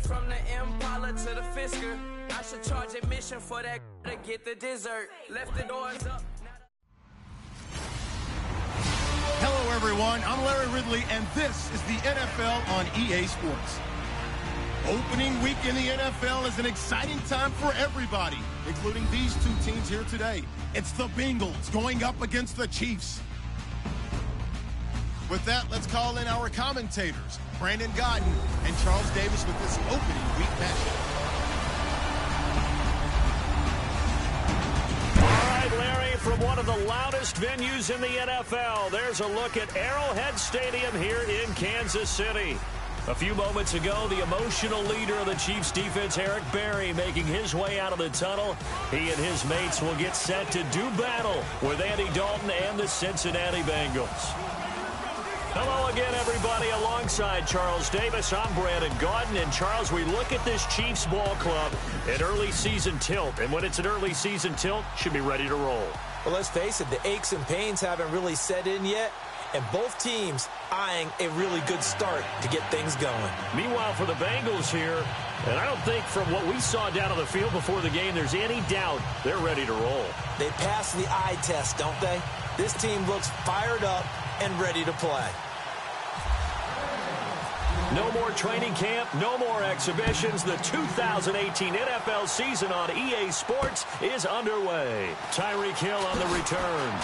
from the Impala to the Fisker. I should charge admission for that to get the dessert. Left the doors up. Hello, everyone. I'm Larry Ridley, and this is the NFL on EA Sports. Opening week in the NFL is an exciting time for everybody, including these two teams here today. It's the Bengals going up against the Chiefs. With that, let's call in our commentators, Brandon Godden and Charles Davis, with this opening week matchup. All right, Larry, from one of the loudest venues in the NFL, there's a look at Arrowhead Stadium here in Kansas City. A few moments ago, the emotional leader of the Chiefs defense, Eric Berry, making his way out of the tunnel. He and his mates will get set to do battle with Andy Dalton and the Cincinnati Bengals. Hello again, everybody. Alongside Charles Davis, I'm Brandon Godden. And, Charles, we look at this Chiefs ball club at early season tilt. And when it's an early season tilt, should be ready to roll. Well, let's face it, the aches and pains haven't really set in yet. And both teams eyeing a really good start to get things going. Meanwhile, for the Bengals here, and I don't think from what we saw down on the field before the game, there's any doubt they're ready to roll. They passed the eye test, don't they? This team looks fired up and ready to play. No more training camp, no more exhibitions. The 2018 NFL season on EA Sports is underway. Tyreek Hill on the return.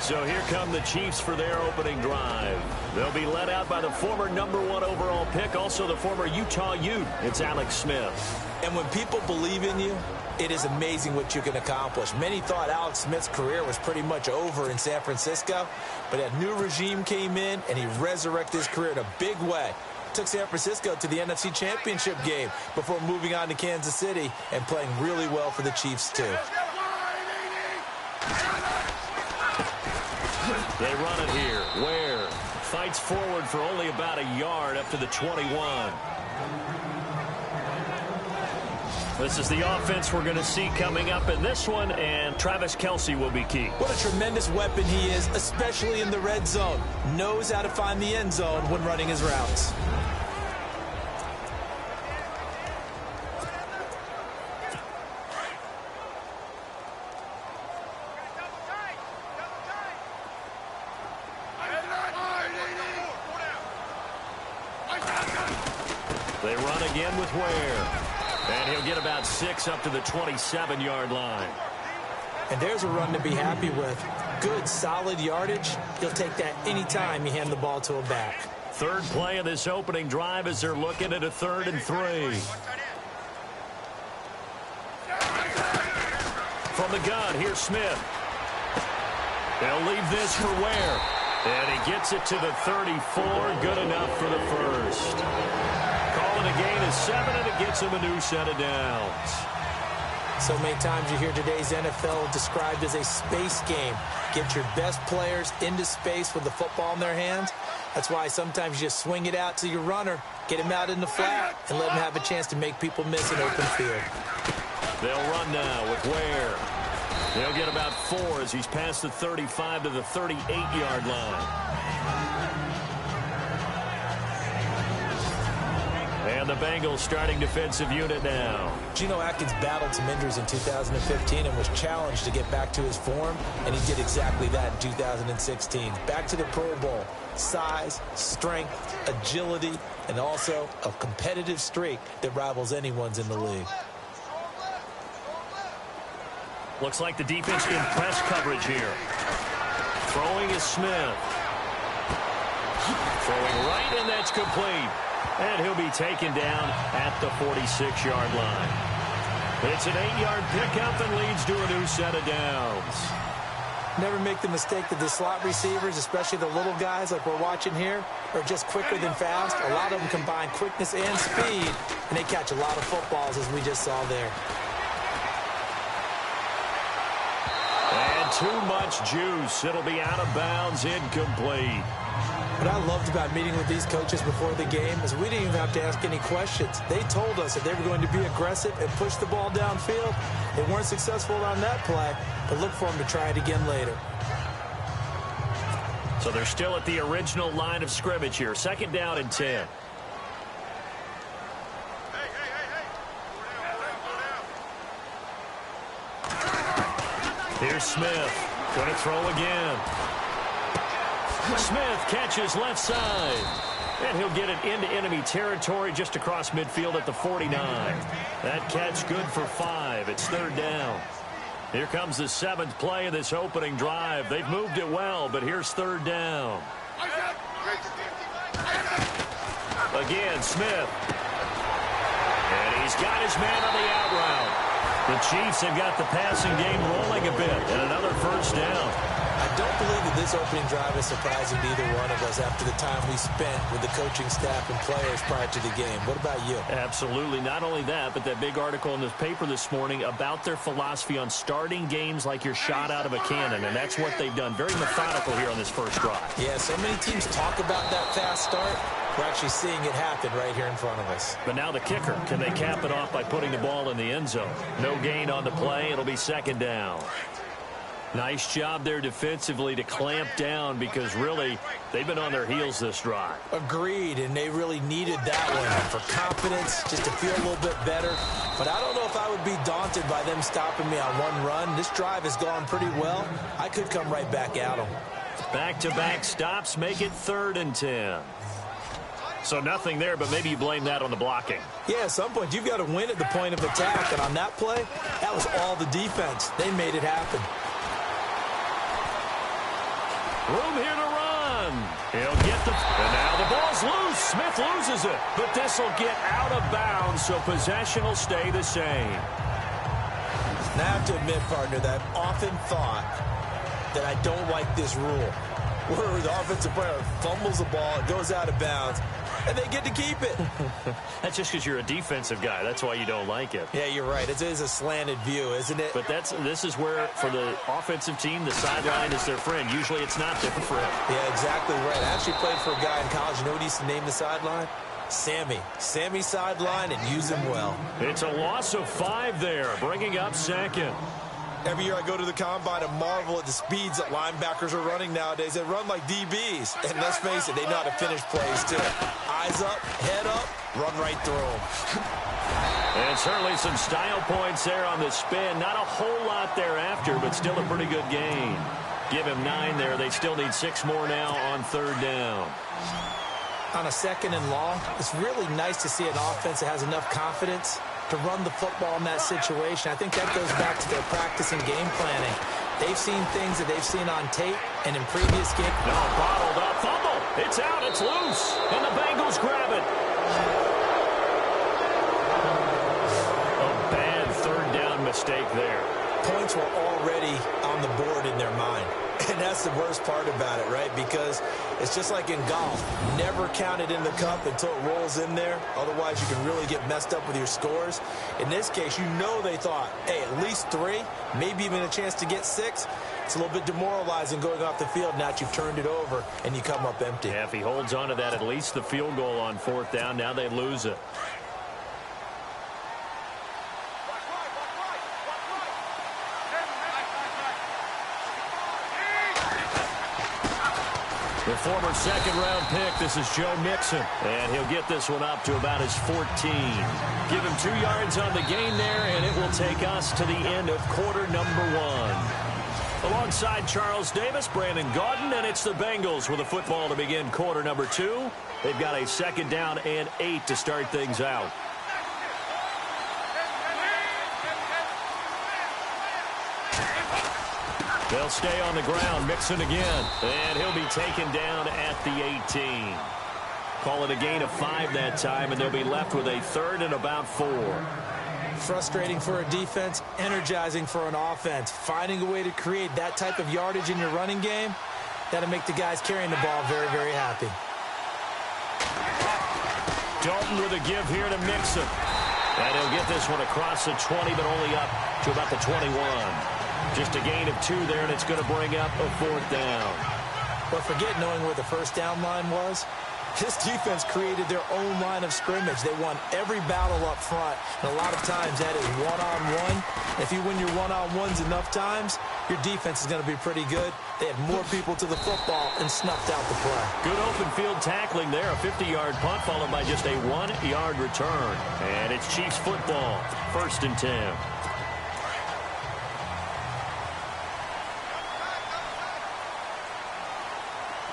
So here come the Chiefs for their opening drive. They'll be led out by the former #1 overall pick, also the former Utah Ute. It's Alex Smith. And when people believe in you, it is amazing what you can accomplish. Many thought Alex Smith's career was pretty much over in San Francisco, but a new regime came in, and he resurrected his career in a big way. Took San Francisco to the NFC Championship game before moving on to Kansas City and playing really well for the Chiefs, too. They run it here. Ware fights forward for only about a yard up to the 21. This is the offense we're going to see coming up in this one, and Travis Kelce will be key. What a tremendous weapon he is, especially in the red zone. Knows how to find the end zone when running his routes. They run again with Ware. And he'll get about 6 up to the 27-yard line. And there's a run to be happy with. Good, solid yardage. He'll take that anytime you hand the ball to a back. Third play of this opening drive as they're looking at a 3rd and 3. From the gun, here's Smith. They'll leave this for Ware. And he gets it to the 34. Good enough for the first. Calling a gain of 7, and it gets him a new set of downs. So many times you hear today's NFL described as a space game. Get your best players into space with the football in their hands. That's why sometimes you just swing it out to your runner, get him out in the flat, and let him have a chance to make people miss an open field. They'll run now with Ware. They'll get about 4 as he's past the 35 to the 38-yard line. And the Bengals starting defensive unit now. Geno Atkins battled some injuries in 2015 and was challenged to get back to his form, and he did exactly that in 2016. Back to the Pro Bowl. Size, strength, agility, and also a competitive streak that rivals anyone's in the league. Looks like the defense in press coverage here. Throwing is Smith. Throwing right, and that's complete. And he'll be taken down at the 46-yard line. It's an 8-yard pickup and leads to a new set of downs. Never make the mistake that the slot receivers, especially the little guys like we're watching here, are just quicker than fast. A lot of them combine quickness and speed, and they catch a lot of footballs, as we just saw there. And too much juice. It'll be out of bounds, incomplete. What I loved about meeting with these coaches before the game is we didn't even have to ask any questions. They told us that they were going to be aggressive and push the ball downfield. They weren't successful on that play, but look for them to try it again later. So they're still at the original line of scrimmage here. 2nd down and 10. Here's Smith. Going to throw again. Smith catches left side. And he'll get it into enemy territory just across midfield at the 49. That catch good for 5. It's 3rd down. Here comes the 7th play of this opening drive. They've moved it well, but here's 3rd down. Again, Smith. And he's got his man on the out route. The Chiefs have got the passing game rolling a bit, and another 1st down. I don't believe that this opening drive is surprising to either one of us after the time we spent with the coaching staff and players prior to the game. What about you? Absolutely. Not only that, but that big article in the paper this morning about their philosophy on starting games like you're shot out of a cannon, and that's what they've done. Very methodical here on this first drive. Yeah, so many teams talk about that fast start. We're actually seeing it happen right here in front of us. But now the kicker. Can they cap it off by putting the ball in the end zone? No gain on the play. It'll be 2nd down. Nice job there defensively to clamp down because really they've been on their heels this drive. Agreed, and they really needed that one for confidence, just to feel a little bit better. But I don't know if I would be daunted by them stopping me on one run. This drive has gone pretty well. I could come right back at them. Back-to-back stops make it 3rd and 10. So nothing there, but maybe you blame that on the blocking. Yeah, at some point you've got to win at the point of attack, and on that play, that was all the defense. They made it happen. Room here to run. He'll get the... And now the ball's loose. Smith loses it. But this will get out of bounds, so possession will stay the same. Now I have to admit, partner, that I've often thought that I don't like this rule, where the offensive player fumbles the ball, it goes out of bounds, and they get to keep it. That's just because you're a defensive guy. That's why you don't like it. Yeah, you're right. It is a slanted view, isn't it? But this is where, for the offensive team, the sideline is their friend. Usually it's not different for him. Yeah, exactly right. I actually played for a guy in college. You know what he used to name the sideline? Sammy. Sammy sideline, and use him well. It's a loss of 5 there, bringing up 2nd. Every year I go to the combine and marvel at the speeds that linebackers are running nowadays. They run like DBs. And let's face it, they know how to finish plays too. Eyes up, head up, run right through them. And certainly some style points there on the spin. Not a whole lot thereafter, but still a pretty good gain. Give him 9 there. They still need 6 more now on 3rd down. On a 2nd and long, it's really nice to see an offense that has enough confidence to run the football in that situation. I think that goes back to their practice and game planning. They've seen things that they've seen on tape and in previous games. No, bottled up. Fumble. It's out. It's loose. And the Bengals grab it. A bad 3rd down mistake there. Points were already on the board in their mind. And that's the worst part about it, right? Because it's just like in golf. Never count it in the cup until it rolls in there. Otherwise, you can really get messed up with your scores. In this case, you know they thought, hey, at least 3, maybe even a chance to get 6. It's a little bit demoralizing going off the field now that you've turned it over and you come up empty. Yeah, if he holds on to that, at least the field goal on 4th down. Now they lose it. The former 2nd-round pick, this is Joe Mixon. And he'll get this one up to about his 14. Give him 2 yards on the gain there, and it will take us to the end of quarter number 1. Alongside Charles Davis, Brandon Gaudin, and it's the Bengals with a football to begin quarter number 2. They've got a 2nd down and 8 to start things out. They'll stay on the ground. Mixon again. And he'll be taken down at the 18. Call it a gain of 5 that time, and they'll be left with a 3rd and about 4. Frustrating for a defense, energizing for an offense. Finding a way to create that type of yardage in your running game, that'll make the guys carrying the ball very, very happy. Dalton with a give here to Mixon. And he'll get this one across the 20, but only up to about the 21. Just a gain of 2 there, and it's going to bring up a 4th down. But forget knowing where the 1st down line was. This defense created their own line of scrimmage. They won every battle up front, and a lot of times that is one-on-one. If you win your one-on-ones enough times, your defense is going to be pretty good. They had more people to the football and snuffed out the play. Good open field tackling there. A 50-yard punt followed by just a 1-yard return. And it's Chiefs football. 1st and 10.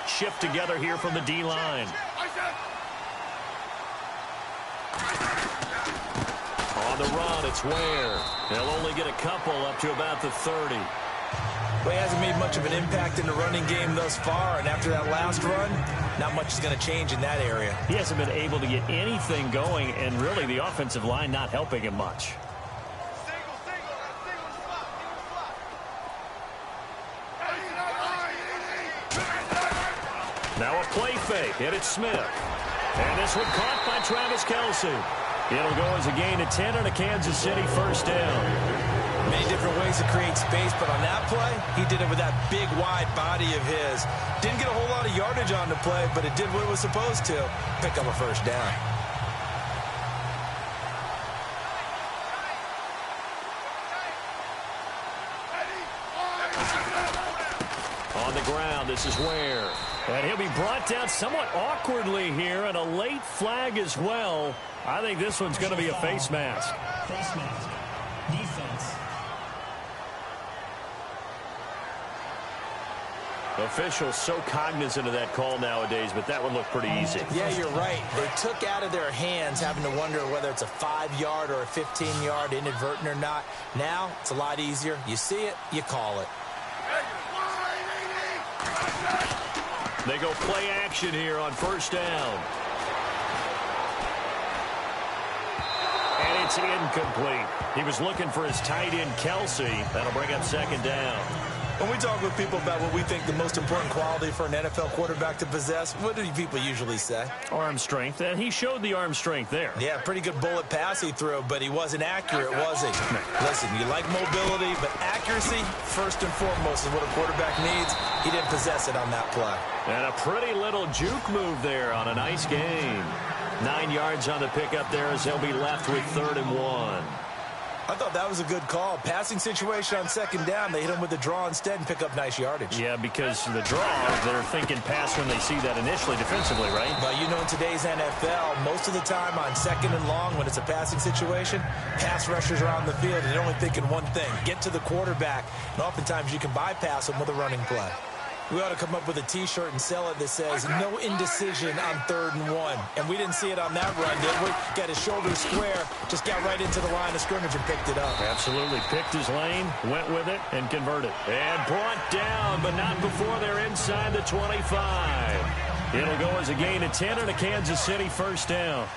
Shift together here from the D-line. On the run, it's Ware. They'll only get a couple up to about the 30. Well, he hasn't made much of an impact in the running game thus far, and after that last run, not much is going to change in that area. He hasn't been able to get anything going, and really the offensive line not helping him much. Now a play fake, and it's Smith. And this one caught by Travis Kelce. It'll go as a gain of 10 on a Kansas City 1st down. Many different ways to create space, but on that play, he did it with that big, wide body of his. Didn't get a whole lot of yardage on the play, but it did what it was supposed to. Pick up a 1st down. On the ground, this is Ware. And he'll be brought down somewhat awkwardly here, and a late flag as well. I think this one's going to be a face mask. Face mask. Defense. Officials so cognizant of that call nowadays, but that one looked pretty easy. Yeah, you're right. They took out of their hands having to wonder whether it's a 5-yard or a 15-yard, inadvertent or not. Now, it's a lot easier. You see it, you call it. They go play action here on 1st down. And it's incomplete. He was looking for his tight end, Kelce. That'll bring up 2nd down. When we talk with people about what we think the most important quality for an NFL quarterback to possess, what do people usually say? Arm strength, and he showed the arm strength there. Yeah, pretty good bullet pass he threw, but he wasn't accurate, was he? Listen, you like mobility, but accuracy, first and foremost, is what a quarterback needs. He didn't possess it on that play. And a pretty little juke move there on a nice gain. 9 yards on the pickup there as they'll be left with 3rd and 1. I thought that was a good call. Passing situation on 2nd down. They hit him with the draw instead and pick up nice yardage. Yeah, because the draw, they're thinking pass when they see that initially defensively, right? But you know, in today's NFL, most of the time on 2nd and long, when it's a passing situation, pass rushers are on the field, and they're only thinking one thing, get to the quarterback. And oftentimes you can bypass them with a running play. We ought to come up with a T-shirt and sell it that says, no indecision on 3rd and 1. And we didn't see it on that run, did we? Got his shoulders square, just got right into the line of scrimmage and picked it up. Absolutely. Picked his lane, went with it, and converted. And brought down, but not before they're inside the 25. It'll go as a gain of 10 on a Kansas City 1st down.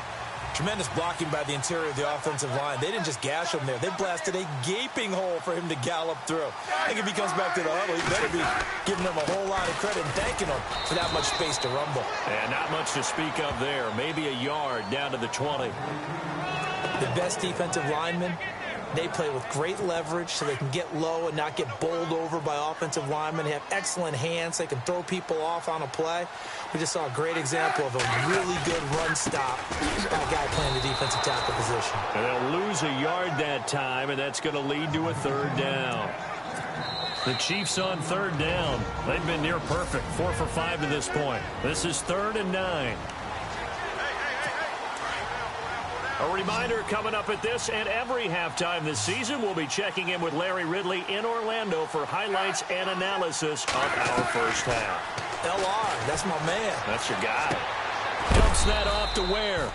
Tremendous blocking by the interior of the offensive line. They didn't just gash him there. They blasted a gaping hole for him to gallop through. I think if he comes back to the huddle, he better be giving them a whole lot of credit and thanking them for that much space to rumble. And not much to speak of there. Maybe a yard down to the 20. The best defensive linemen, they play with great leverage so they can get low and not get bowled over by offensive linemen. They have excellent hands. They can throw people off on a play. We just saw a great example of a really good run stop by a guy playing the defensive tackle position. And they'll lose a yard that time, and that's going to lead to a 3rd down. The Chiefs on 3rd down. They've been near perfect, 4 for 5 to this point. This is 3rd and 9. A reminder coming up at this and every halftime this season, we'll be checking in with Larry Ridley in Orlando for highlights and analysis of our 1st half. LR, that's my man. That's your guy. Dumps that off to Ware.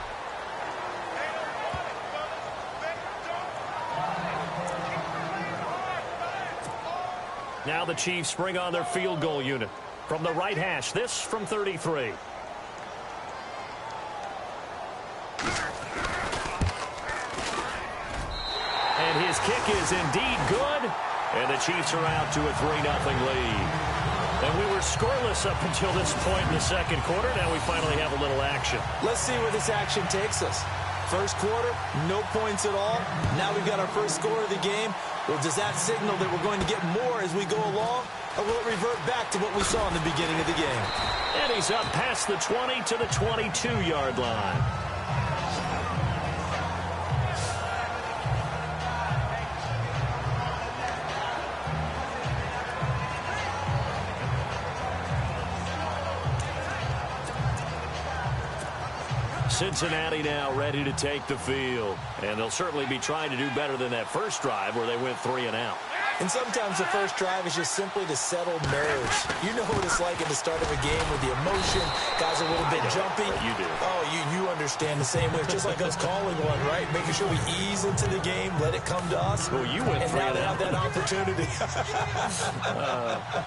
Now the Chiefs bring on their field goal unit. From the right hash, this from 33. And his kick is indeed good. And the Chiefs are out to a 3-0 lead. And we were scoreless up until this point in the 2nd quarter. Now we finally have a little action. Let's see where this action takes us. First quarter, no points at all. Now we've got our first score of the game. Well, does that signal that we're going to get more as we go along? Or will it revert back to what we saw in the beginning of the game? And he's up past the 20 to the 22-yard line. Cincinnati now ready to take the field. And they'll certainly be trying to do better than that first drive where they went 3 and out. And sometimes the first drive is just simply to settle nerves. You know what it's like at the start of a game with the emotion. Guys are a little bit jumpy. You do. Oh, you understand the same way. It's just like us calling one, right? Making sure we ease into the game, let it come to us. Well, you went 3 and out. Have that opportunity.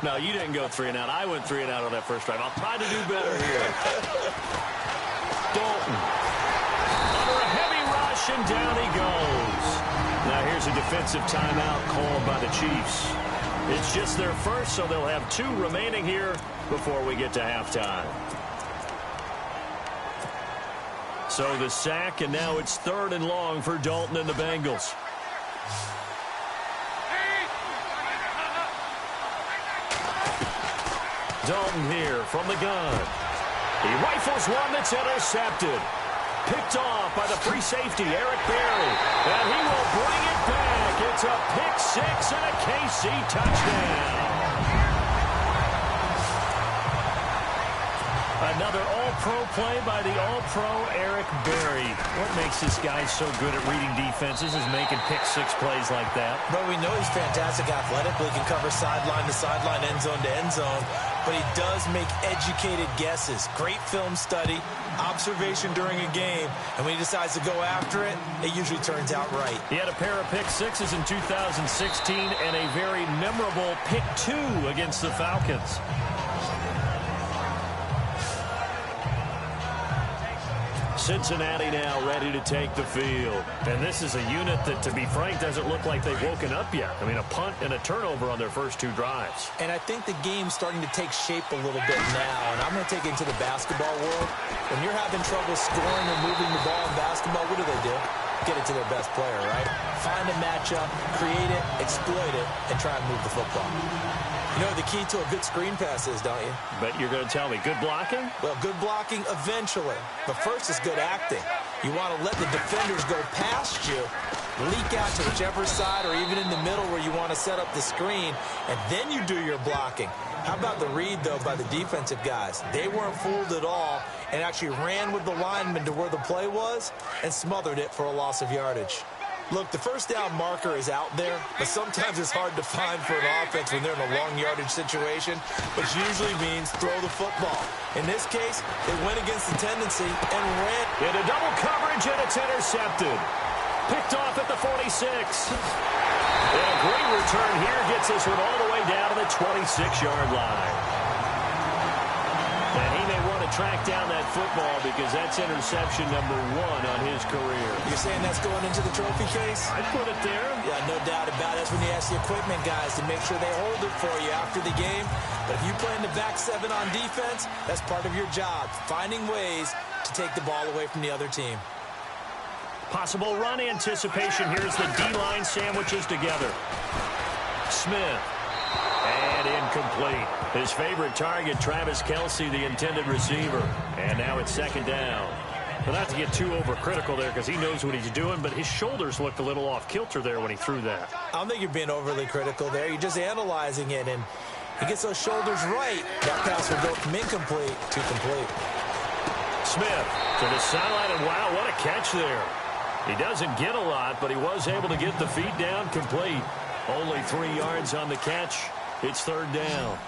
No, you didn't go 3 and out. I went 3 and out on that first drive. I'll try to do better here. Dalton. Under a heavy rush, and down he goes. Now here's a defensive timeout called by the Chiefs. It's just their first, so they'll have 2 remaining here before we get to halftime. So the sack, and now it's 3rd and long for Dalton and the Bengals. Dalton here from the gun. He rifles one that's intercepted. Picked off by the free safety, Eric Berry. And he will bring it back. It's a pick 6 and a KC touchdown. Another all-pro play by the all-pro Eric Berry. What makes this guy so good at reading defenses is making pick 6 plays like that. But we know he's fantastic athletically. He can cover sideline to sideline, end zone to end zone. But he does make educated guesses. Great film study, observation during a game. And when he decides to go after it, it usually turns out right. He had a pair of pick 6s in 2016 and a very memorable pick 2 against the Falcons. Cincinnati now ready to take the field. And this is a unit that, to be frank, doesn't look like they've woken up yet. I mean, a punt and a turnover on their first 2 drives. And I think the game's starting to take shape a little bit now. And I'm going to take it into the basketball world. When you're having trouble scoring or moving the ball in basketball, what do? Get it to their best player, right? Find a matchup, create it, exploit it, and try and move the football. You know what the key to a good screen pass is, don't you? But you're going to tell me, good blocking? Well, good blocking eventually. But first is good acting. You want to let the defenders go past you, leak out to whichever side or even in the middle where you want to set up the screen, and then you do your blocking. How about the read, though, by the defensive guys? They weren't fooled at all and actually ran with the lineman to where the play was and smothered it for a loss of yardage. Look, the first down marker is out there, but sometimes it's hard to find for an offense when they're in a long yardage situation, which usually means throw the football. In this case, they went against the tendency and ran. Into double coverage, and it's intercepted. Picked off at the 46. And a great return here gets this one all the way down to the 26-yard line. And he may want to track down that football because that's interception number 1 on his career. You're saying that's going into the trophy case? I'd put it there. Yeah, no doubt about it. That's when you ask the equipment guys to make sure they hold it for you after the game. But if you play in the back 7 on defense, that's part of your job, finding ways to take the ball away from the other team. Possible run anticipation. Here's the D-line sandwiches together. Smith. And incomplete. His favorite target, Travis Kelce, the intended receiver. And now it's 2nd down. But not to get too overcritical there because he knows what he's doing, but his shoulders looked a little off kilter there when he threw that. I don't think you're being overly critical there. You're just analyzing it, and he gets those shoulders right. That pass will go from incomplete to complete. Smith to the sideline, and wow, what a catch there. He doesn't get a lot, but he was able to get the feet down complete. Only 3 yards on the catch. It's 3rd down.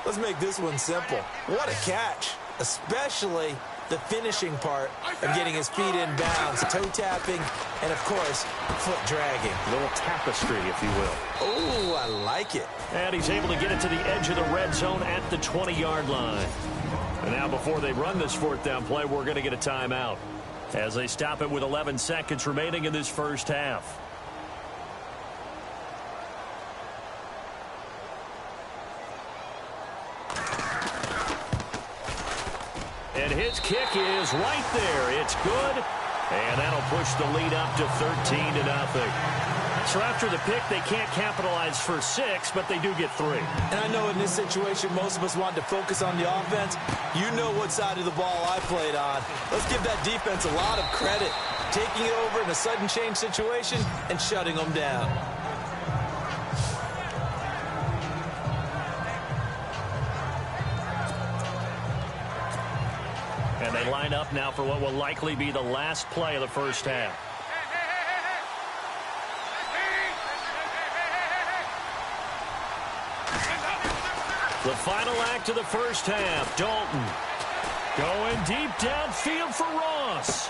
Let's make this one simple. What a catch, especially the finishing part of getting his feet in bounds, toe tapping, and, of course, foot dragging. A little tapestry, if you will. Oh, I like it. And he's able to get it to the edge of the red zone at the 20-yard line. And now before they run this 4th down play, we're going to get a timeout as they stop it with 11 seconds remaining in this first half. And his kick is right there. It's good. And that'll push the lead up to 13-0. So after the pick, they can't capitalize for 6, but they do get 3. And I know in this situation, most of us want to focus on the offense. You know what side of the ball I played on. Let's give that defense a lot of credit. Taking it over in a sudden change situation and shutting them down. And they line up now for what will likely be the last play of the first half. The final act of the first half. Dalton going deep downfield for Ross.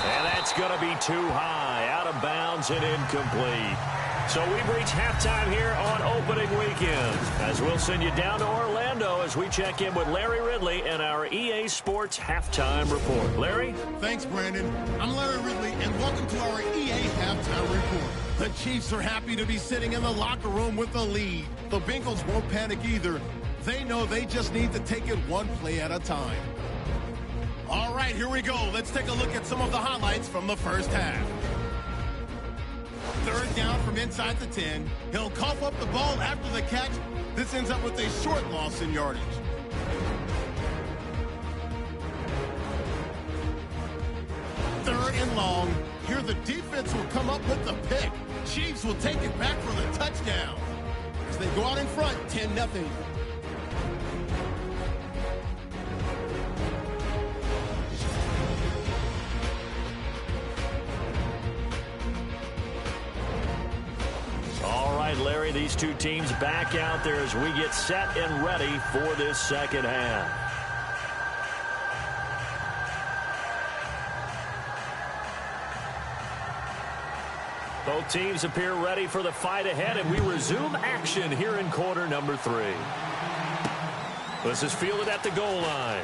And that's going to be too high, out of bounds and incomplete. So we've reached halftime here on opening weekend, as we'll send you down to Orlando as we check in with Larry Ridley and our EA Sports Halftime Report. Larry? Thanks, Brandon. I'm Larry Ridley, and welcome to our EA Halftime Report. The Chiefs are happy to be sitting in the locker room with the lead. The Bengals won't panic either. They know they just need to take it one play at a time. All right, here we go. Let's take a look at some of the highlights from the first half. Third down from inside the 10. He'll cough up the ball after the catch. This ends up with a short loss in yardage. Third and long. Here the defense will come up with the pick. Chiefs will take it back for the touchdown as they go out in front 10-0. All right, Larry, these two teams back out there as we get set and ready for this second half. Both teams appear ready for the fight ahead, and we resume action here in quarter number 3. This is fielded at the goal line.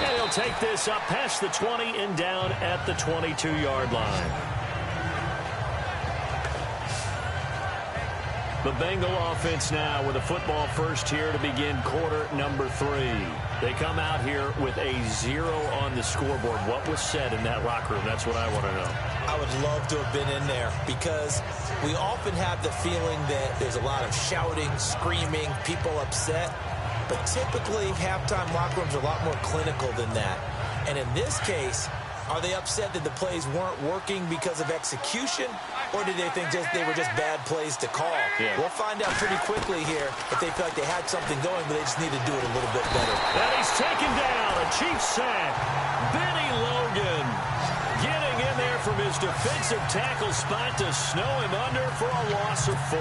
And he'll take this up past the 20 and down at the 22-yard line. The Bengal offense now with a football first here to begin quarter number 3. They come out here with a 0 on the scoreboard. What was said in that locker room? That's what I want to know. I would love to have been in there because we often have the feeling that there's a lot of shouting, screaming, people upset. But typically, halftime locker rooms are a lot more clinical than that. And in this case, are they upset that the plays weren't working because of execution? Or did they think they were just bad plays to call? Yeah. We'll find out pretty quickly here if they feel like they had something going, but they just need to do it a little bit better. And he's taken down. A Chiefs sack. Benny Logan getting in there from his defensive tackle spot to snow him under for a loss of 4.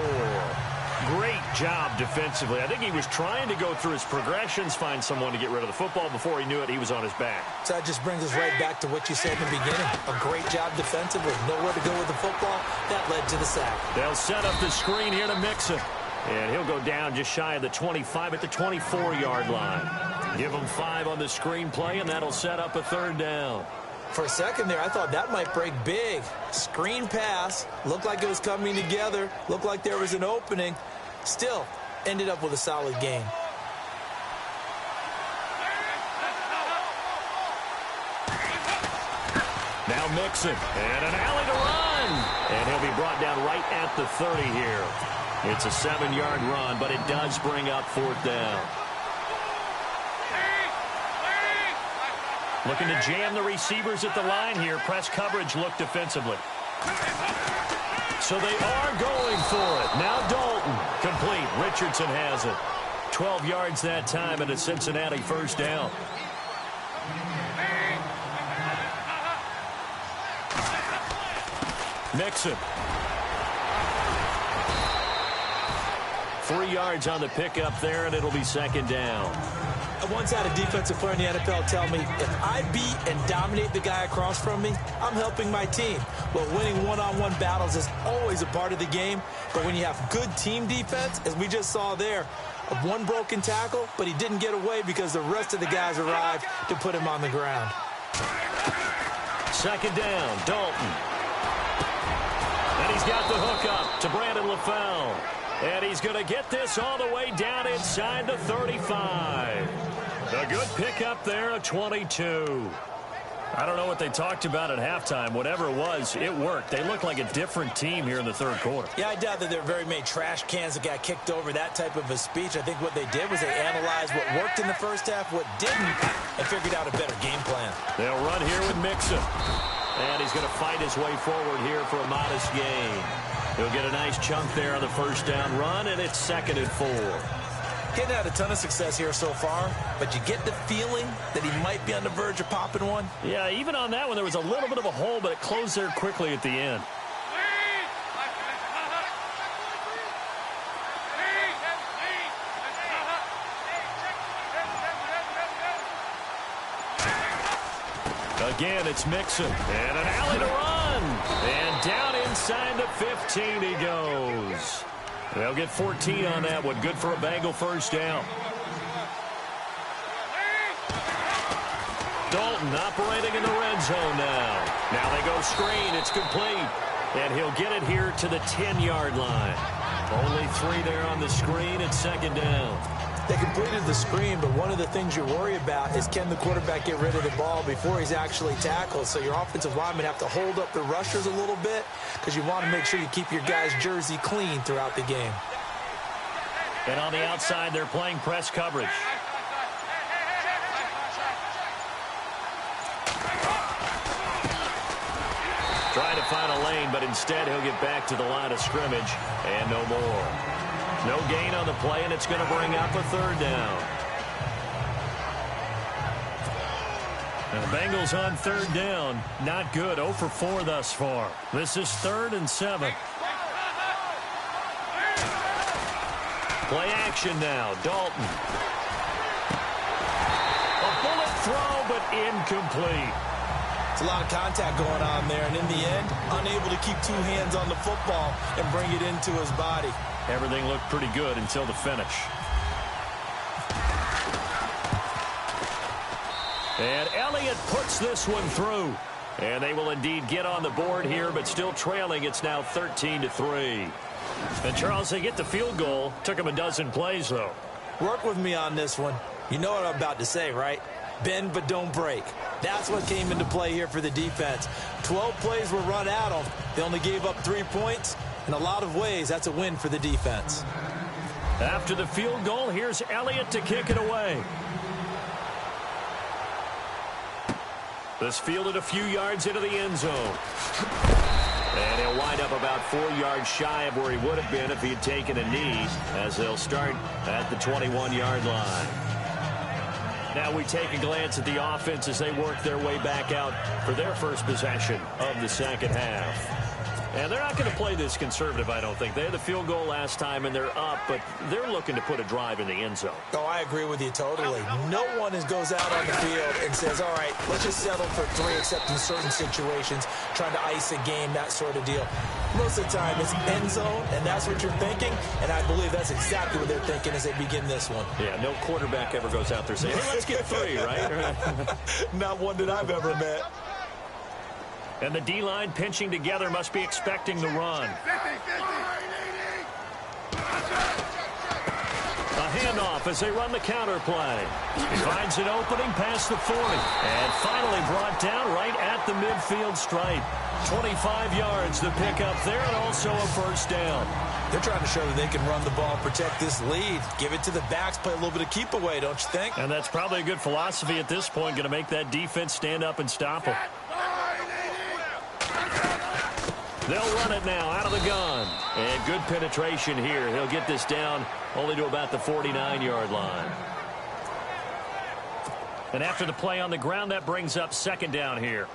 Great job defensively. I think he was trying to go through his progressions, find someone to get rid of the football. Before he knew it, he was on his back. So that just brings us right back to what you said in the beginning. A great job defensively. Nowhere to go with the football. That led to the sack. They'll set up the screen here to Mixon. And he'll go down just shy of the 25 at the 24-yard line. Give him 5 on the screen play, and that'll set up a third down. For a second there, I thought that might break big. Screen pass. Looked like it was coming together. Looked like there was an opening. Still, ended up with a solid game. Now Mixon. And an alley to run. And he'll be brought down right at the 30 here. It's a 7-yard run, but it does bring up 4th down. Looking to jam the receivers at the line here. Press coverage look defensively. So they are going for it. Now Dalton. Complete. Richardson has it. 12 yards that time and a Cincinnati first down. Mixon. 3 yards on the pickup there, and it'll be second down. I once had a defensive player in the NFL tell me, if I beat and dominate the guy across from me, I'm helping my team. Well, winning one-on-one battles is always a part of the game, but when you have good team defense, as we just saw there, one broken tackle, but he didn't get away because the rest of the guys arrived to put him on the ground. Second down, Dalton. And he's got the hook up to Brandon LaFell. And he's going to get this all the way down inside the 35. A good pickup there of 22. I don't know what they talked about at halftime. Whatever it was, it worked. They looked like a different team here in the third quarter. Yeah, I doubt that there were very many trash cans that got kicked over, that type of a speech. I think what they did was they analyzed what worked in the first half, what didn't, and figured out a better game plan. They'll run here with Mixon. And he's going to fight his way forward here for a modest gain. He'll get a nice chunk there on the first down run, and it's 2nd and 4. He hasn't had a ton of success here so far, but you get the feeling that he might be on the verge of popping one. Yeah, even on that one, there was a little bit of a hole, but it closed there quickly at the end. Again, it's Mixon. And an alley to run. And down inside the 15 he goes. They'll get 14 on that one. Good for a Bengal first down. Dalton operating in the red zone now. Now they go screen. It's complete. And he'll get it here to the 10-yard line. Only 3 there on the screen. It's second down. They completed the screen, but one of the things you worry about is can the quarterback get rid of the ball before he's actually tackled. So your offensive linemen have to hold up the rushers a little bit because you want to make sure you keep your guy's jersey clean throughout the game. And on the outside, they're playing press coverage. Trying to find a lane, but instead he'll get back to the line of scrimmage and no more. No gain on the play, and it's going to bring up a third down. And the Bengals on third down. Not good. 0 for 4 thus far. This is 3rd and 7. Play action now. Dalton. A bullet throw, but incomplete. It's a lot of contact going on there, and in the end, unable to keep 2 hands on the football and bring it into his body. Everything looked pretty good until the finish. And Elliott puts this one through. And they will indeed get on the board here, but still trailing. It's now 13-3. And, Charles, they get the field goal. Took them a dozen plays, though. Work with me on this one. You know what I'm about to say, right? Bend but don't break. That's what came into play here for the defense. 12 plays were run at them. They only gave up 3 points. In a lot of ways, that's a win for the defense. After the field goal, here's Elliott to kick it away. This fielded a few yards into the end zone. And he'll wind up about 4 yards shy of where he would have been if he had taken a knee, as they'll start at the 21-yard line. Now we take a glance at the offense as they work their way back out for their first possession of the second half. And they're not going to play this conservative, I don't think. They had the field goal last time, and they're up, but they're looking to put a drive in the end zone. Oh, I agree with you totally. No one goes out on the field and says, all right, let's just settle for 3, except in certain situations, trying to ice a game, that sort of deal. Most of the time, it's end zone, and that's what you're thinking, and I believe that's exactly what they're thinking as they begin this one. Yeah, no quarterback ever goes out there saying, hey, let's get 3, right? Not one that I've ever met. And the D-line pinching together must be expecting the run. A handoff as they run the counter play. He finds an opening past the 40. And finally brought down right at the midfield stripe. 25 yards the pickup there, and also a first down. They're trying to show that they can run the ball, protect this lead. Give it to the backs, play a little bit of keep away, don't you think? And that's probably a good philosophy at this point, going to make that defense stand up and stop them. They'll run it now out of the gun. And good penetration here. He'll get this down only to about the 49-yard line. And after the play on the ground, that brings up second down here.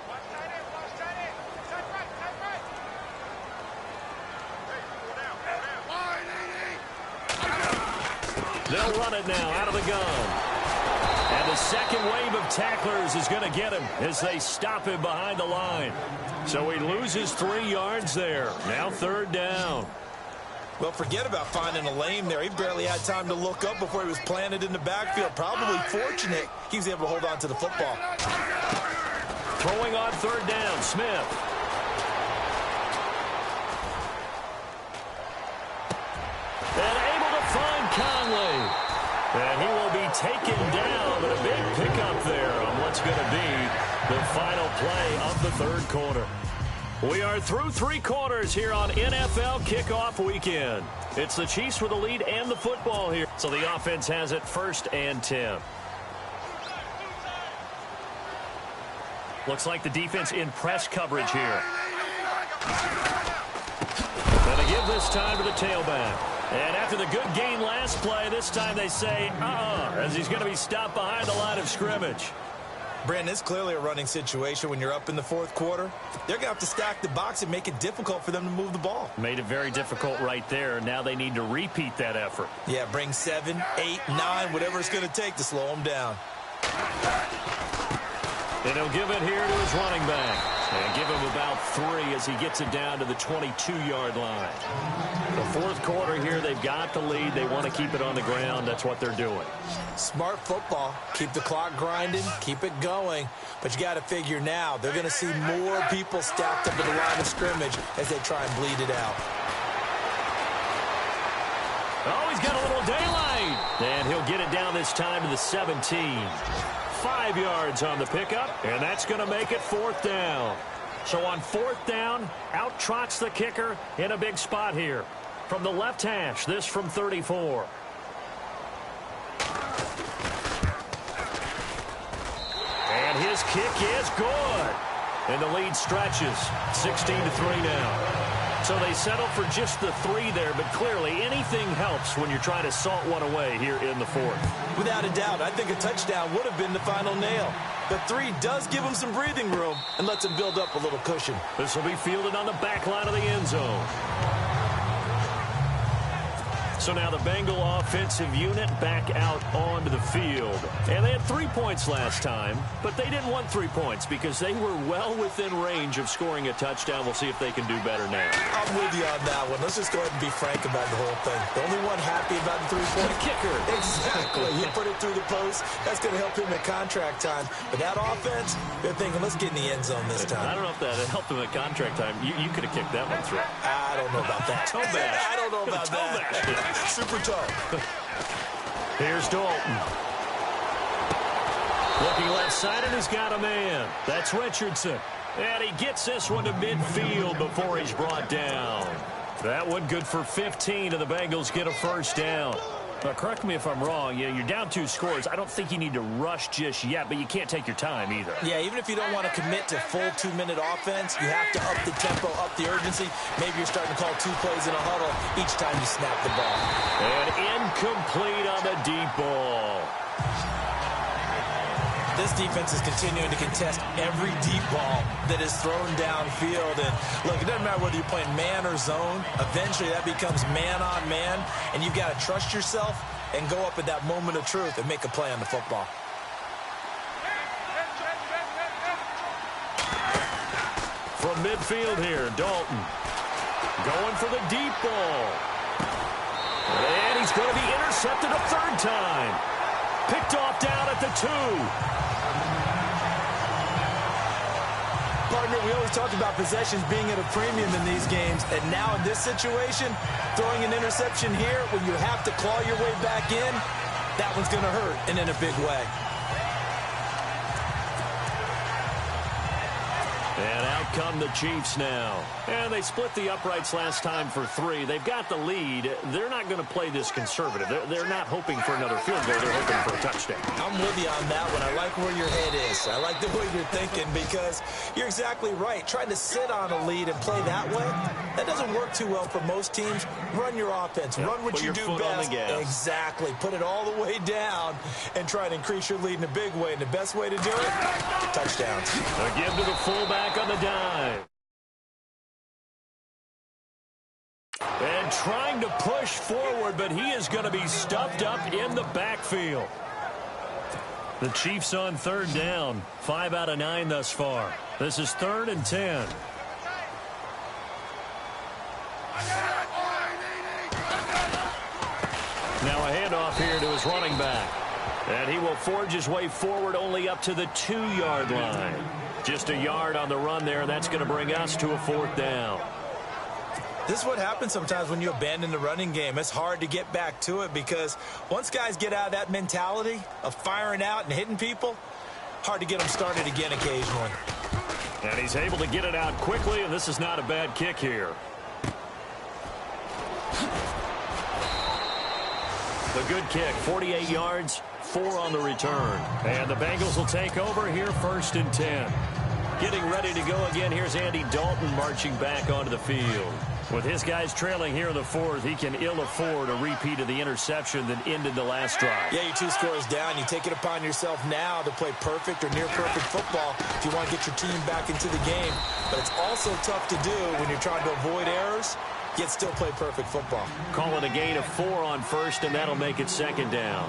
They'll run it now out of the gun. And the second wave of tacklers is going to get him as they stop him behind the line. So he loses 3 yards there. Now third down. Well, forget about finding a lane there. He barely had time to look up before he was planted in the backfield. Probably fortunate he was able to hold on to the football. Throwing on third down, Smith. And able to find Conley. And he will be taken down, but a big pickup there on what's going to be the final play of the third quarter. We are through 3 quarters here on NFL Kickoff Weekend. It's the Chiefs with the lead and the football here. So the offense has it 1st and 10. Looks like the defense in press coverage here. And they give this time to the tailback. And after the good gain last play, this time they say, as he's going to be stopped behind the line of scrimmage. Brandon, it's clearly a running situation when you're up in the fourth quarter. They're going to have to stack the box and make it difficult for them to move the ball. Made it very difficult right there. Now they need to repeat that effort. Yeah, bring 7, 8, 9, whatever it's going to take to slow them down. And he'll give it here to his running back. And give him about 3 as he gets it down to the 22-yard line. The fourth quarter here, they've got the lead. They want to keep it on the ground. That's what they're doing. Smart football. Keep the clock grinding. Keep it going. But you got to figure now, they're going to see more people stacked up at the line of scrimmage as they try and bleed it out. Oh, he's got a little daylight. And he'll get it down this time to the 17. 5 yards on the pickup, and that's going to make it 4th down. So on 4th down, out trots the kicker in a big spot here. From the left hash, this from 34. And his kick is good. And the lead stretches. 16-3 now. So they settle for just the 3 there, but clearly anything helps when you're trying to salt one away here in the 4th. Without a doubt, I think a touchdown would have been the final nail. But 3 does give them some breathing room and lets them build up a little cushion. This will be fielded on the back line of the end zone. So now the Bengal offensive unit back out onto the field. And they had 3 points last time, but they didn't want 3 points because they were well within range of scoring a touchdown. We'll see if they can do better now. I'm with you on that one. Let's just go ahead and be frank about the whole thing. The only one happy about the 3-point kicker. Exactly. He put it through the post. That's going to help him at contract time. But that offense, they're thinking, let's get in the end zone this time. I don't know if that helped him at contract time. You could have kicked that one through. I don't know about that. Toe bash. I don't know about that. Super toe. Here's Dalton. Looking left side, and he's got a man. That's Richardson. And he gets this one to midfield before he's brought down. That one good for 15, and the Bengals get a 1st down. Now, correct me if I'm wrong. You're down 2 scores. I don't think you need to rush just yet, but you can't take your time either. Yeah, even if you don't want to commit to full 2-minute offense, you have to up the tempo, up the urgency. Maybe you're starting to call 2 plays in a huddle each time you snap the ball. And incomplete on the deep ball. This defense is continuing to contest every deep ball that is thrown downfield. And look, it doesn't matter whether you're playing man or zone. Eventually, that becomes man on man. And you've got to trust yourself and go up at that moment of truth and make a play on the football. From midfield here, Dalton. Going for the deep ball. And he's going to be intercepted a 3rd time. Picked off down at the 2. Partner, we always talk about possessions being at a premium in these games, and now in this situation, throwing an interception here when you have to claw your way back in, that one's going to hurt, and in a big way. And out come the Chiefs now. And they split the uprights last time for 3. They've got the lead. They're not going to play this conservative. They're not hoping for another field goal. They're hoping for a touchdown. I'm with you on that one. I like where your head is. I like the way you're thinking because you're exactly right. Trying to sit on a lead and play that way, that doesn't work too well for most teams. Run your offense. Yep, run what you do best. Exactly. Put it all the way down and try and increase your lead in a big way. And the best way to do it, touchdowns. A give to the fullback on the dive. And trying to push forward, but he is going to be stuffed up in the backfield. The Chiefs on 3rd down. 5 out of 9 thus far. This is 3rd and 10. Now a handoff here to his running back. And he will forge his way forward only up to the 2-yard line. Just a yard on the run there. That's going to bring us to a 4th down. This is what happens sometimes when you abandon the running game. It's hard to get back to it because once guys get out of that mentality of firing out and hitting people, hard to get them started again occasionally. And he's able to get it out quickly, and this is not a bad kick here. The good kick, 48 yards, 4 on the return. And the Bengals will take over here 1st and 10. Getting ready to go again. Here's Andy Dalton marching back onto the field. With his guys trailing here in the fourth, he can ill afford a repeat of the interception that ended the last drive. Yeah, you're 2 scores down. You take it upon yourself now to play perfect or near-perfect football if you want to get your team back into the game. But it's also tough to do when you're trying to avoid errors, yet still play perfect football. Call it a gain of 4 on first, and that'll make it second down.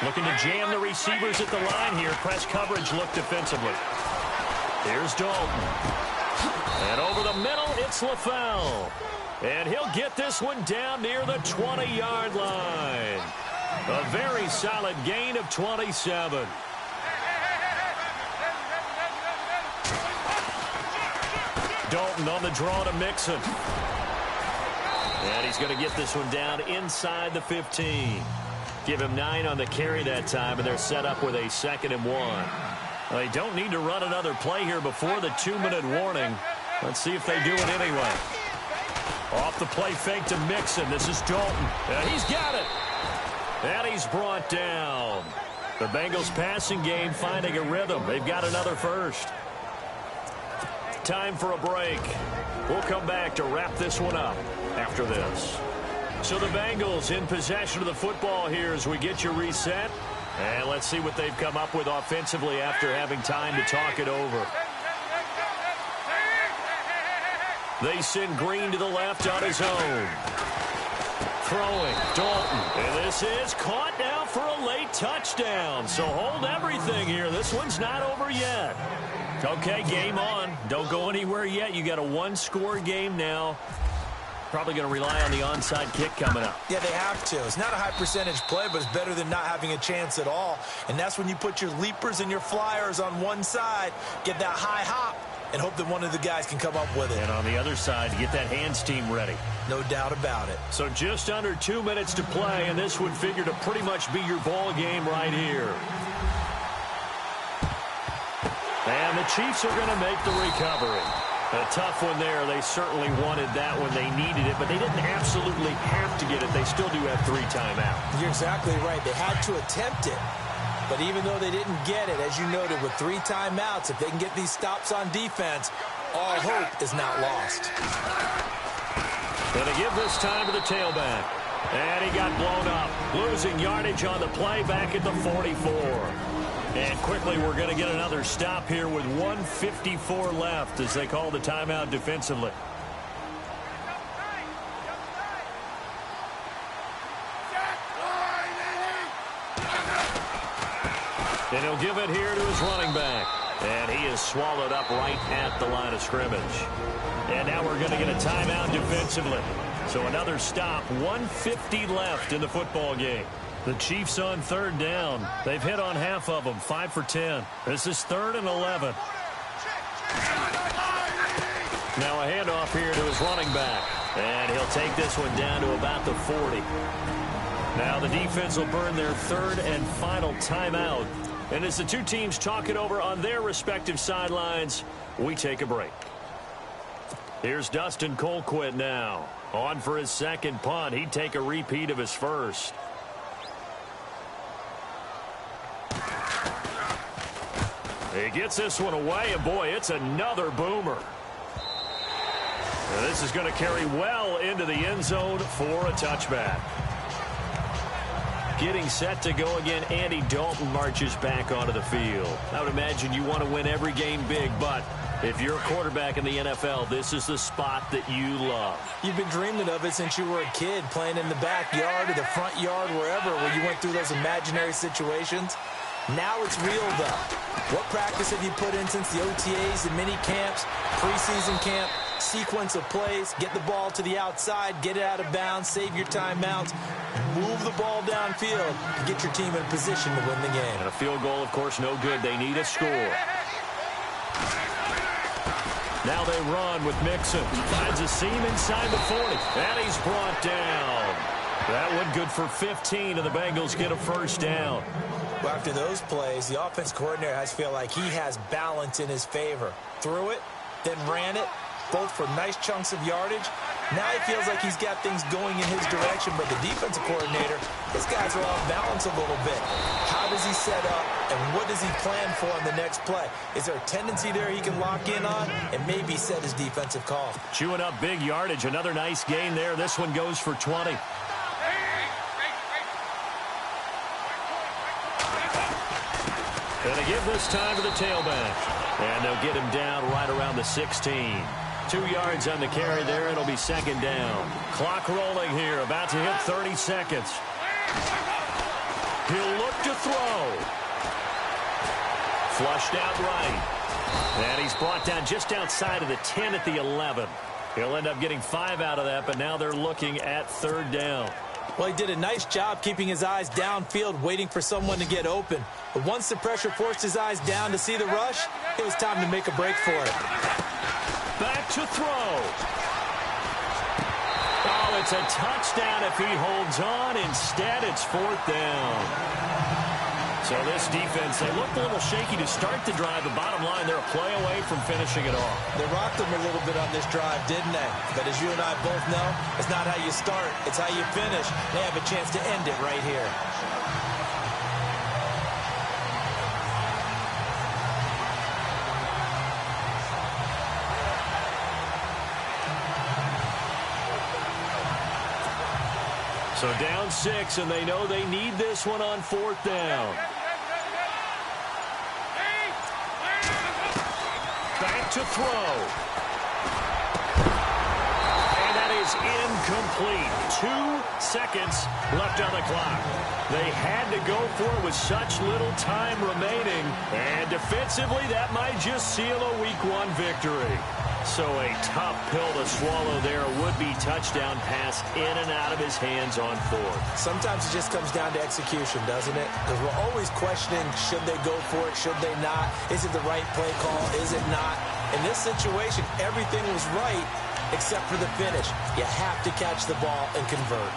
Looking to jam the receivers at the line here. Press coverage look defensively. Here's Dalton. And over the middle, it's LaFell. And he'll get this one down near the 20-yard line. A very solid gain of 27. Dalton on the draw to Mixon. And he's going to get this one down inside the 15. Give him 9 on the carry that time, and they're set up with a 2nd and 1. They don't need to run another play here before the 2-minute warning. Let's see if they do it anyway. Off the play fake to Mixon. This is Dalton. And he's got it. And he's brought down. The Bengals passing game finding a rhythm. They've got another first. Time for a break. We'll come back to wrap this one up after this. So the Bengals in possession of the football here as we get you reset. And let's see what they've come up with offensively after having time to talk it over. They send Green to the left on his own. Throwing, Dalton. And this is caught now for a late touchdown. So hold everything here. This one's not over yet. Okay, game on. Don't go anywhere yet. You got a 1-score game now. Probably going to rely on the onside kick coming up. Yeah, they have to. It's not a high percentage play, but it's better than not having a chance at all. And that's when you put your leapers and your flyers on one side, get that high hop, and hope that one of the guys can come up with it. And on the other side, get that hands team ready. No doubt about it. So just under 2 minutes to play, and this would figure to pretty much be your ball game right here. And the Chiefs are going to make the recovery. A tough one there. They certainly wanted that when they needed it, but they didn't absolutely have to get it. They still do have 3 timeouts. You're exactly right. They had to attempt it. But even though they didn't get it, as you noted, with 3 timeouts, if they can get these stops on defense, all hope is not lost. Going to give this time to the tailback. And he got blown up. Losing yardage on the play back at the 44. And quickly we're going to get another stop here with 1:54 left as they call the timeout defensively. And he'll give it here to his running back. And he is swallowed up right at the line of scrimmage. And now we're going to get a timeout defensively. So another stop, 1:50 left in the football game. The Chiefs on 3rd down. They've hit on half of them, 5 for 10. This is 3rd and 11. Now a handoff here to his running back. And he'll take this one down to about the 40. Now the defense will burn their 3rd and final timeout. And as the 2 teams talk it over on their respective sidelines, we take a break. Here's Dustin Colquitt now. On for his 2nd punt. He'd take a repeat of his first. He gets this one away, and boy, it's another boomer. Now this is going to carry well into the end zone for a touchback. Getting set to go again, Andy Dalton marches back onto the field. I would imagine you want to win every game big, but if you're a quarterback in the NFL, this is the spot that you love. You've been dreaming of it since you were a kid, playing in the backyard or the front yard, wherever, where you went through those imaginary situations. Now it's real, though. What practice have you put in since the OTAs and mini camps, preseason camp, sequence of plays, get the ball to the outside, get it out of bounds, save your timeouts, move the ball downfield to get your team in a position to win the game. And a field goal, of course, no good. They need a score. Now they run with Mixon. Finds a seam inside the 40. And he's brought down. That one good for 15, and the Bengals get a 1st down. Well, after those plays, the offense coordinator has to feel like he has balance in his favor. Threw it, then ran it, both for nice chunks of yardage. Now he feels like he's got things going in his direction, but the defensive coordinator, his guys are off balance a little bit. How does he set up, and what does he plan for on the next play? Is there a tendency there he can lock in on and maybe set his defensive call? Chewing up big yardage. Another nice gain there. This one goes for 20. And they give this time to the tailback. And they'll get him down right around the 16. 2 yards on the carry there. It'll be second down. Clock rolling here. About to hit 30 seconds. He'll look to throw. Flushed out right. And he's brought down just outside of the 10 at the 11. He'll end up getting 5 out of that, but now they're looking at third down. Well, he did a nice job keeping his eyes downfield, waiting for someone to get open. But once the pressure forced his eyes down to see the rush, it was time to make a break for it. Back to throw. Oh, it's a touchdown if he holds on. Instead, it's fourth down. So this defense, they looked a little shaky to start the drive. The bottom line, they're a play away from finishing it off. They rocked them a little bit on this drive, didn't they? But as you and I both know, it's not how you start, it's how you finish. They have a chance to end it right here. So down 6, and they know they need this one on fourth down. Back to throw. And that is incomplete. 2 seconds left on the clock. They had to go for it with such little time remaining. And defensively, that might just seal a Week 1 victory. So a tough pill to swallow there. A would-be touchdown pass in and out of his hands on fourth. Sometimes it just comes down to execution, doesn't it? Because we're always questioning, should they go for it, should they not? Is it the right play call, is it not? In this situation, everything was right except for the finish. You have to catch the ball and convert.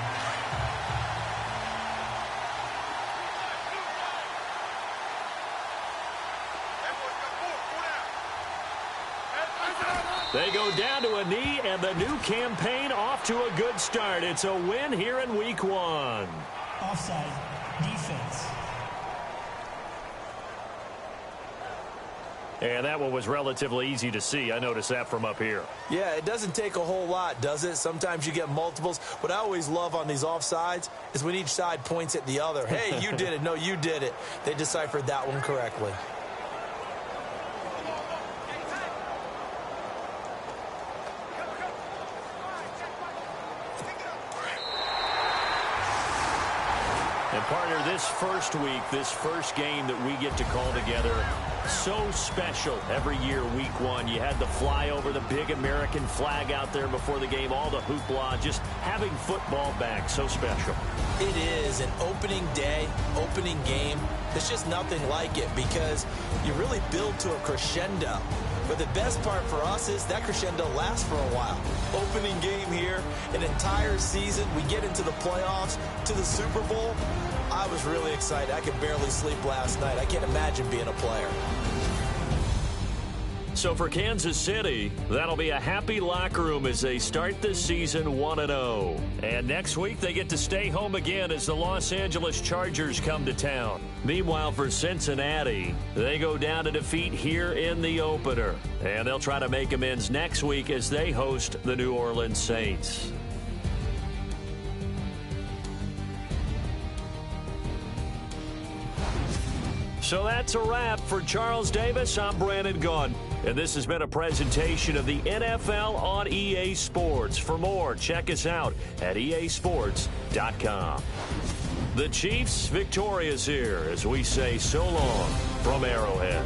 They go down to a knee, and the new campaign off to a good start. It's a win here in Week 1. Offside. Defense. And that one was relatively easy to see. I noticed that from up here. Yeah, it doesn't take a whole lot, does it? Sometimes you get multiples. What I always love on these offsides is when each side points at the other. Hey, you did it. No, you did it. They deciphered that one correctly. And partner, this first week, this first game that we get to call together, so special every year, Week 1. You had the flyover, the big American flag out there before the game, all the hoopla, just having football back, so special. It is an opening day, opening game. There's just nothing like it because you really build to a crescendo. But the best part for us is that crescendo lasts for a while. Opening game here, an entire season. We get into the playoffs, to the Super Bowl. I was really excited. I could barely sleep last night. I can't imagine being a player. So for Kansas City, that'll be a happy locker room as they start this season 1-0. And next week, they get to stay home again as the Los Angeles Chargers come to town. Meanwhile, for Cincinnati, they go down to defeat here in the opener. And they'll try to make amends next week as they host the New Orleans Saints. So that's a wrap. For Charles Davis, I'm Brandon Gaudin. And this has been a presentation of the NFL on EA Sports. For more, check us out at easports.com. The Chiefs victorious here as we say so long from Arrowhead.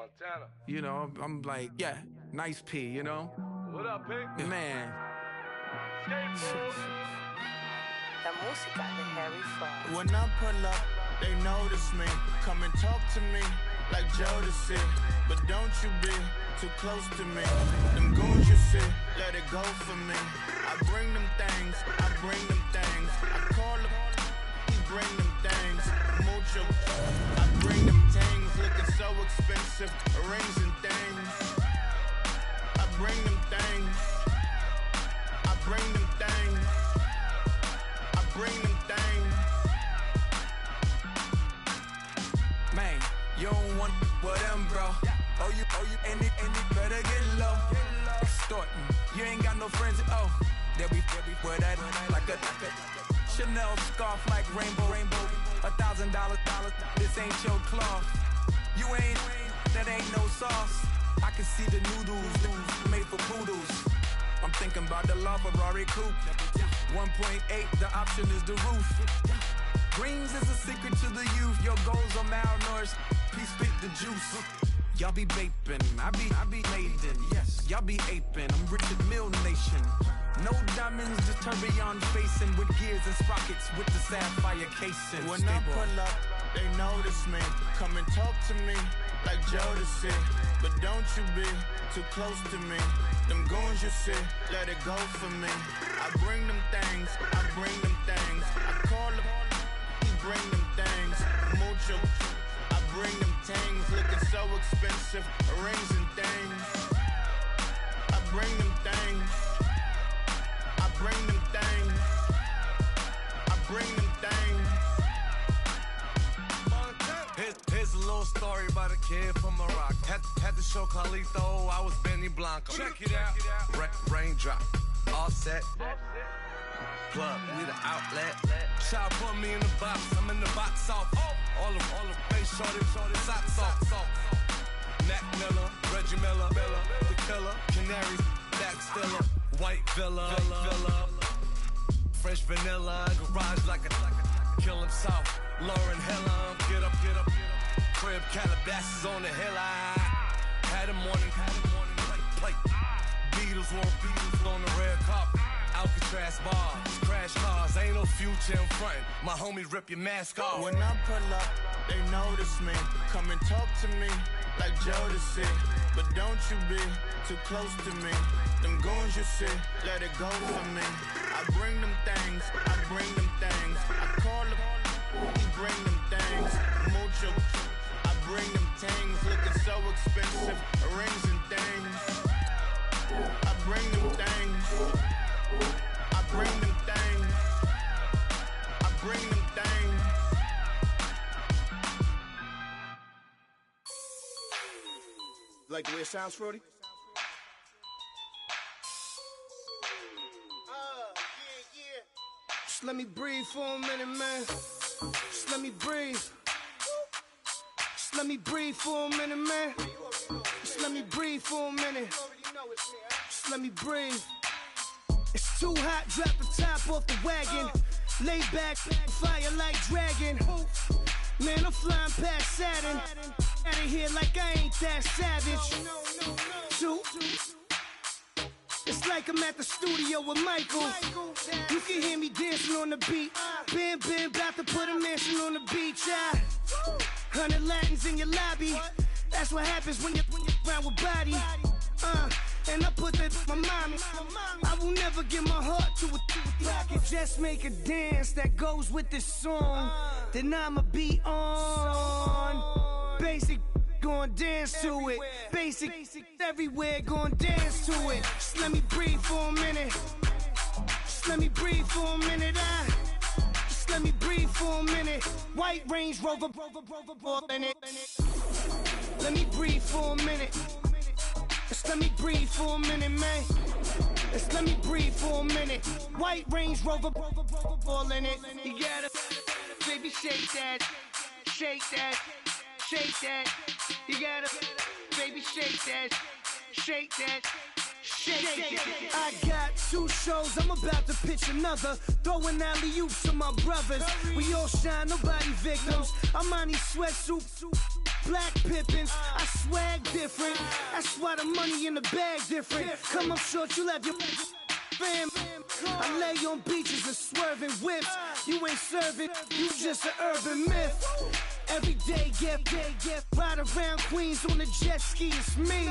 Montana. You know, I'm like, yeah, nice P, you know? What up, Pink? Man. La música de Harry Fraud. When I pull up, they notice me. Come and talk to me like Jodeci. But don't you be too close to me. Them goons you see, let it go for me. I bring them things, I bring them things. I call them, he bring them things. Mucho, I bring them things. Looking so expensive, rings and things. I bring them things. I bring them things. I bring them things. Man, you don't want with them, bro. Oh, you, and it better get low. Extorting, you ain't got no friends. Oh, they'll be for that like a Chanel scarf like rainbow. $1,000, this ain't your cloth. You ain't, that ain't no sauce. I can see the noodles made for poodles. I'm thinking about the LaFerrari coupe. 1.8, the option is the roof. Greens is a secret to the youth. Your goals are malnourished. Please spit the juice. Y'all be vaping, I be maiden. Yes, y'all be aping. I'm Richard Mill Nation. No diamonds, just tourbillon facing with gears and sprockets with the sapphire casing. When I pull up, they notice me. Come and talk to me like Jodeci. But don't you be too close to me. Them goons you see, let it go for me. I bring them things, I bring them things. I call them, he bring them things. Mucho, I bring them things. Looking so expensive, rings and things. I bring them things. I bring them things. I bring them things. Here's a little story about a kid from Morocco. Had to show Carlito I was Benny Blanco. Check it out. Raindrop, all set. Plug, we the outlet. Child put me in the box, I'm in the box off. All the face shorty, socks off. Mac Miller, Reggie Miller, the killer, Canaries, back stiller, white villa, fresh vanilla, garage like a kill himself. Lauren Hill, get up. Crib Calabasas on the hill. I had a morning plate. Beatles on the red carpet. Alcatraz bars, crash cars, ain't no future in front. My homies rip your mask off. When I pull up, they notice me. Come and talk to me like Jodeci. But don't you be too close to me. Them goons you see, let it go for me. I bring them things, I bring them things. I call them, he bring them things. Mucho, I bring them things. Looking so expensive, rings and things. I bring them things. I bring them things. I bring them things. Like the way it sounds, Frody? Yeah. Just let me breathe for a minute, man. Just let me breathe. Just let me breathe for a minute, man. Just let me breathe for a minute. Just let me breathe. It's too hot, drop the top off the wagon. Lay back, fire like dragon. Man, I'm flying past Saturn. Out of here like I ain't that savage. Two. It's like I'm at the studio with Michael. You can hear me dancing on the beat. Bam, about to put a mansion on the beach. 100 Latins in your lobby. That's what happens when you're around with body. And I put that my mommy. I will never give my heart to it. I can just make a dance that goes with this song. Then I'ma be on. Basic, gon' dance to it. Basic, everywhere, gon' dance to it. Just let me breathe for a minute. Just let me breathe for a minute. Just let me breathe for a minute. White Range Rover, in it. Let me breathe for a minute. Just let me breathe for a minute, man. Just let me breathe for a minute. White Range Rover, ball in it. You gotta, baby, shake that, shake that, shake that. You gotta, baby, shake that, shake that. Shake. I got 2 shows, I'm about to pitch another. Throwing alley-oops to my brothers. We all shine, nobody victims. I'm on these sweatsuits. Black Pippins. I swag different. That's why the money in the bag different. Come up short, you have your fam. I lay on beaches and swerving whips. You ain't serving, you just an urban myth. Every day, get ride around Queens on the jet ski. It's me.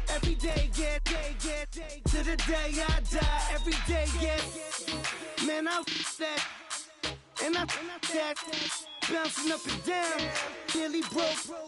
Every day, get to the day I die. Every day, get man, I that and I that bouncing up and down. Nearly broke.